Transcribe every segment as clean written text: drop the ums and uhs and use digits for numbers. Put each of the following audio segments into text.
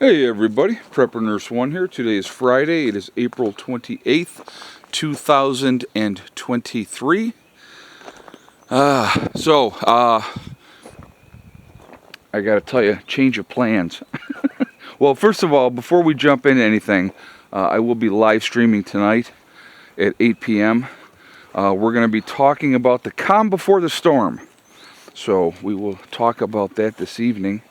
Hey everybody, Prepper Nurse 1 here. Today is Friday. It is April 28th, 2023. I gotta tell you, change of plans. Well, first of all, before we jump into anything, I will be live streaming tonight at 8 p.m. We're going to be talking about the calm before the storm. So we will talk about that this evening.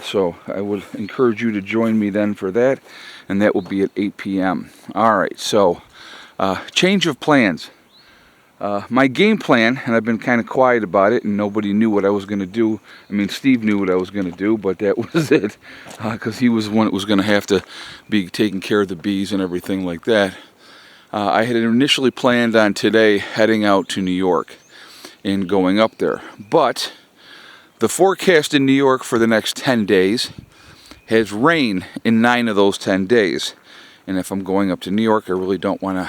So I would encourage you to join me then for that, and that will be at 8 p.m. Alright, so change of plans. My game plan, and I've been kind of quiet about it, and nobody knew what I was going to do. I mean, Steve knew what I was going to do, but that was it, because he was the one that was going to have to be taking care of the bees and everything like that. I had initially planned on today heading out to New York and going up there, but the forecast in New York for the next 10 days has rain in 9 of those 10 days. And if I'm going up to New York, I really don't want to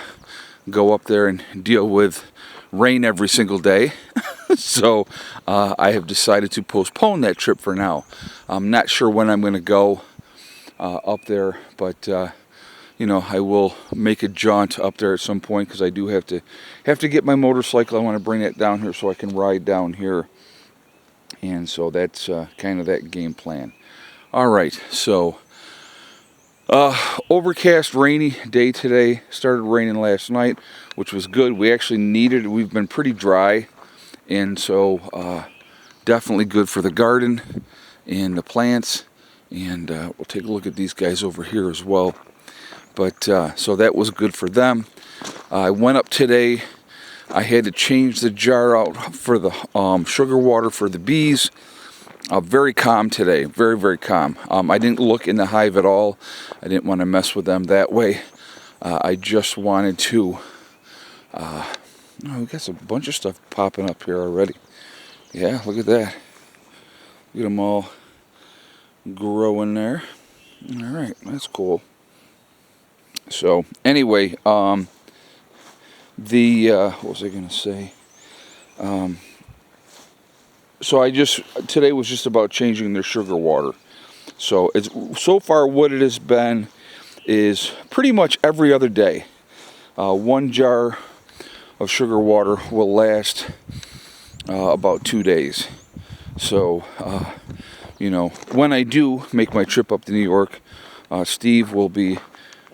go up there and deal with rain every single day. So I have decided to postpone that trip for now. I'm not sure when I'm going to go up there, but you know, I will make a jaunt up there at some point, because I do have to get my motorcycle. I want to bring that down here so I can ride down here. And so that's kind of that game plan. Alright, so overcast, rainy day today. Started raining last night, which was good. We actually needed it. We've been pretty dry, and so definitely good for the garden and the plants. And we'll take a look at these guys over here as well. But so that was good for them. I went up today. I had to change the jar out for the sugar water for the bees. Very calm today, very, very calm. I didn't look in the hive at all. I didn't want to mess with them that way. I just wanted to... oh, we got a bunch of stuff popping up here already. Yeah, look at that. Look at them all growing there. Alright, that's cool. So, anyway, what was I going to say? So today was just about changing their sugar water. So so far what it has been is pretty much every other day. 1 jar of sugar water will last about 2 days. So, you know, when I do make my trip up to New York, Steve will be,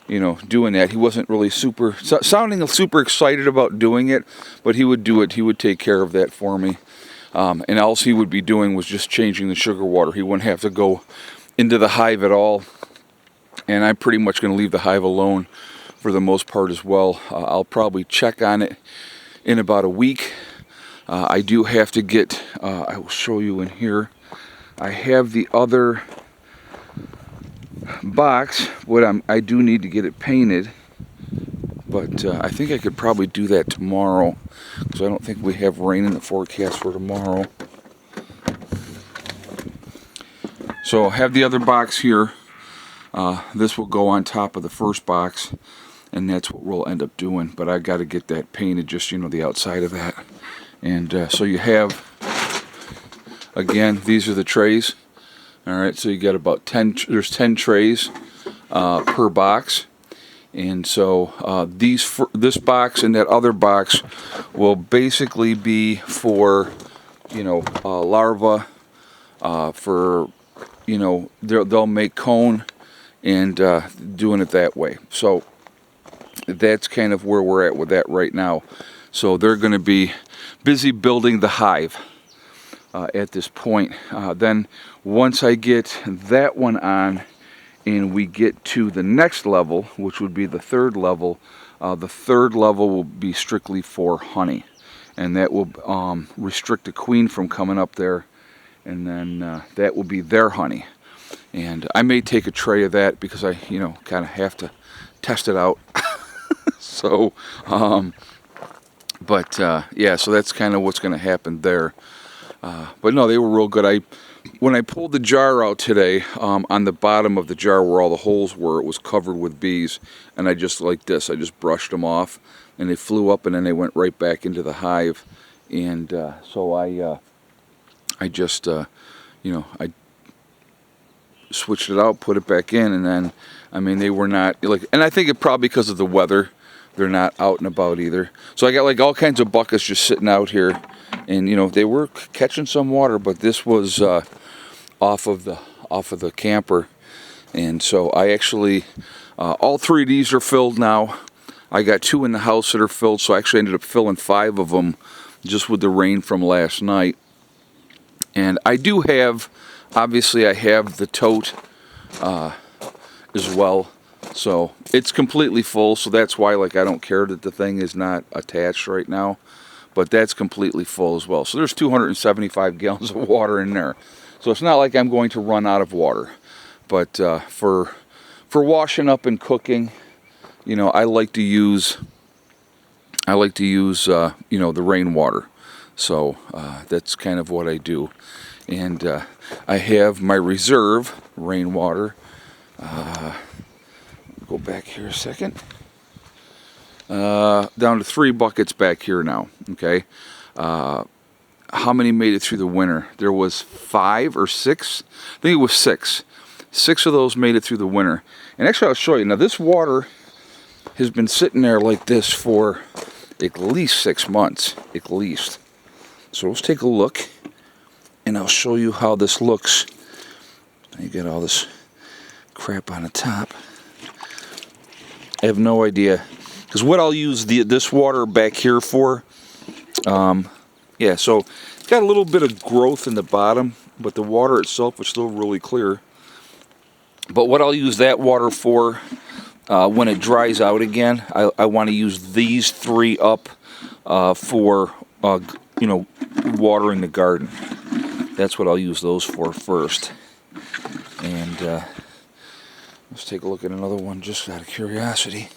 you know, doing that. He wasn't really sounding super excited about doing it, but he would do it. He would take care of that for me. And all he would be doing was just changing the sugar water. He wouldn't have to go into the hive at all. And I'm pretty much going to leave the hive alone for the most part as well. I'll probably check on it in about a week. I do have to get, I will show you in here, I have the other box, I do need to get it painted, but I think I could probably do that tomorrow, because I don't think we have rain in the forecast for tomorrow. So I have the other box here. This will go on top of the first box, and that's what we'll end up doing, but I got to get that painted, just, you know, the outside of that. And so you have, again, these are the trays. Alright, so you got about 10, there's 10 trays per box. And so this box and that other box will basically be for, you know, larvae, for, you know, they'll make cone, and doing it that way. So that's kind of where we're at with that right now. So they're going to be busy building the hive at this point. Then once I get that one on and we get to the next level, which would be the third level will be strictly for honey, and that will restrict the queen from coming up there, and then that will be their honey. And I may take a tray of that, because I, you know, kind of have to test it out. So yeah, so that's kind of what's going to happen there. But no, they were real good. When I pulled the jar out today, on the bottom of the jar where all the holes were, it was covered with bees, and I just, like this, I just brushed them off, and they flew up, and then they went right back into the hive. And so I just, you know, I switched it out, put it back in, and then, I mean, they were not, like, and I think it probably because of the weather, they're not out and about either. So I got like all kinds of buckets just sitting out here, and you know, they were catching some water, but this was off of the camper, and so I actually, all 3 of these are filled now. I got 2 in the house that are filled, so I actually ended up filling 5 of them just with the rain from last night. And I do have, obviously I have the tote as well, so it's completely full, so that's why, like, I don't care that the thing is not attached right now, but that's completely full as well. So there's 275 gallons of water in there, so it's not like I'm going to run out of water. But for washing up and cooking, you know, I like to use you know, the rainwater. So that's kind of what I do. And I have my reserve rainwater. Go back here a second. Down to 3 buckets back here now. Okay. How many made it through the winter? There was 5 or 6. I think it was 6. 6 of those made it through the winter. And actually, I'll show you. Now, this water has been sitting there like this for at least 6 months, at least. So let's take a look, and I'll show you how this looks. You got all this crap on the top. I have no idea, because what I'll use this water back here for, yeah, so it's got a little bit of growth in the bottom, but the water itself is still really clear. But what I'll use that water for, when it dries out again, I want to use these 3 up for, you know, watering the garden. That's what I'll use those for first. And let's take a look at another one just out of curiosity.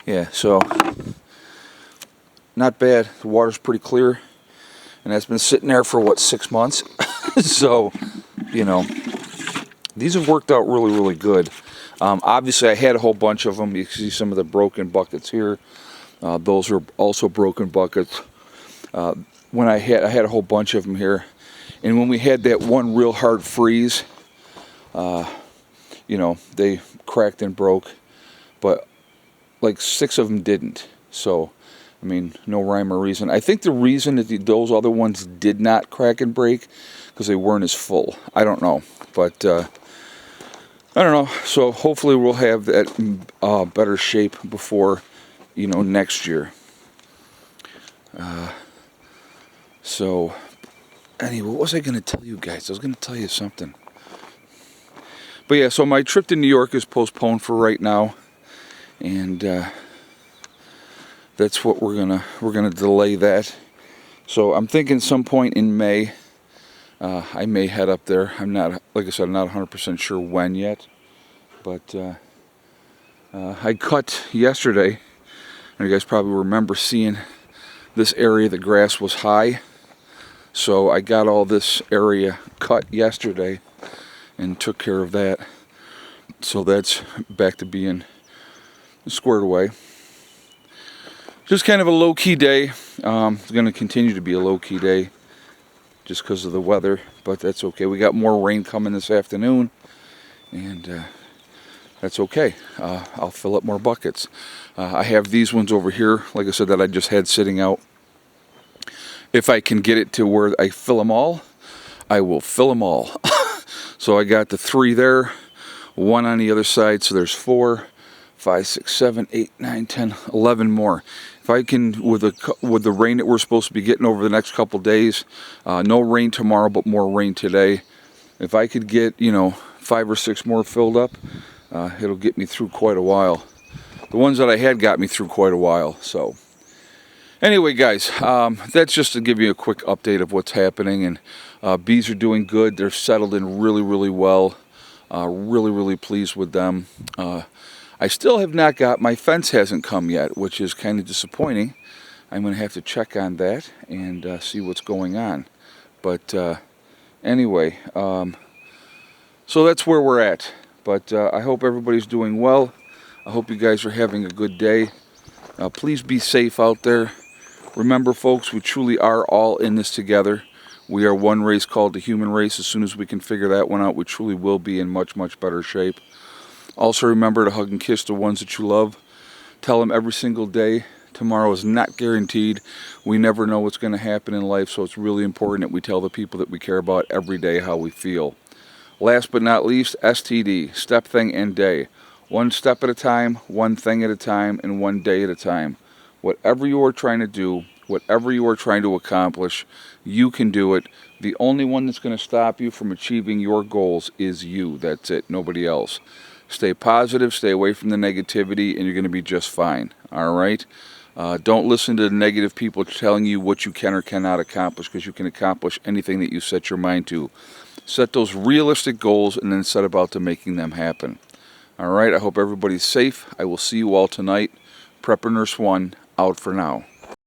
Yeah, so not bad. The water's pretty clear, and that's been sitting there for what, 6 months. So, you know, these have worked out really, really good. Obviously, I had a whole bunch of them. You can see some of the broken buckets here. Those are also broken buckets. When I had a whole bunch of them here, and when we had that one real hard freeze, you know, they cracked and broke, but like 6 of them didn't. So, I mean, no rhyme or reason. I think the reason that those other ones did not crack and break because they weren't as full. I don't know, but I don't know. So hopefully we'll have that better shape before, you know, next year. So anyway, what was I going to tell you guys? I was going to tell you something. But yeah, so my trip to New York is postponed for right now. And that's what we're gonna delay that. So I'm thinking some point in May, I may head up there. I'm not, like I said, I'm not 100% sure when yet. But I cut yesterday, and you guys probably remember seeing this area. The grass was high, so I got all this area cut yesterday and took care of that. So that's back to being squared away. Just kind of a low-key day. It's going to continue to be a low-key day just because of the weather, but that's okay. We got more rain coming this afternoon, and that's okay. I'll fill up more buckets. I have these ones over here, like I said, that I just had sitting out. If I can get it to where I fill them all, I will fill them all. So I got the 3 there, 1 on the other side, so there's 4. 5, 6, 7, 8, 9, 10, 11 more. If I can, with the rain that we're supposed to be getting over the next couple days, no rain tomorrow, but more rain today. If I could get, you know, 5 or 6 more filled up, it'll get me through quite a while. The ones that I had got me through quite a while. So, anyway, guys, that's just to give you a quick update of what's happening. And bees are doing good. They're settled in really, really well. Really, really pleased with them. I still have not got, my fence hasn't come yet, which is kind of disappointing. I'm going to have to check on that and see what's going on. But anyway, so that's where we're at. But I hope everybody's doing well. I hope you guys are having a good day. Please be safe out there. Remember, folks, we truly are all in this together. We are one race called the human race. As soon as we can figure that one out, we truly will be in much, much better shape. Also, remember to hug and kiss the ones that you love. Tell them every single day. Tomorrow is not guaranteed. We never know what's going to happen in life, so it's really important that we tell the people that we care about every day how we feel. Last but not least, STD, step, thing, and day. One step at a time, one thing at a time, and one day at a time. Whatever you are trying to do, whatever you are trying to accomplish, you can do it. The only one that's going to stop you from achieving your goals is you. That's it, nobody else. Stay positive, stay away from the negativity, and you're going to be just fine. All right? Don't listen to the negative people telling you what you can or cannot accomplish, because you can accomplish anything that you set your mind to. Set those realistic goals and then set about to making them happen. All right, I hope everybody's safe. I will see you all tonight. Prepper Nurse 1 out for now.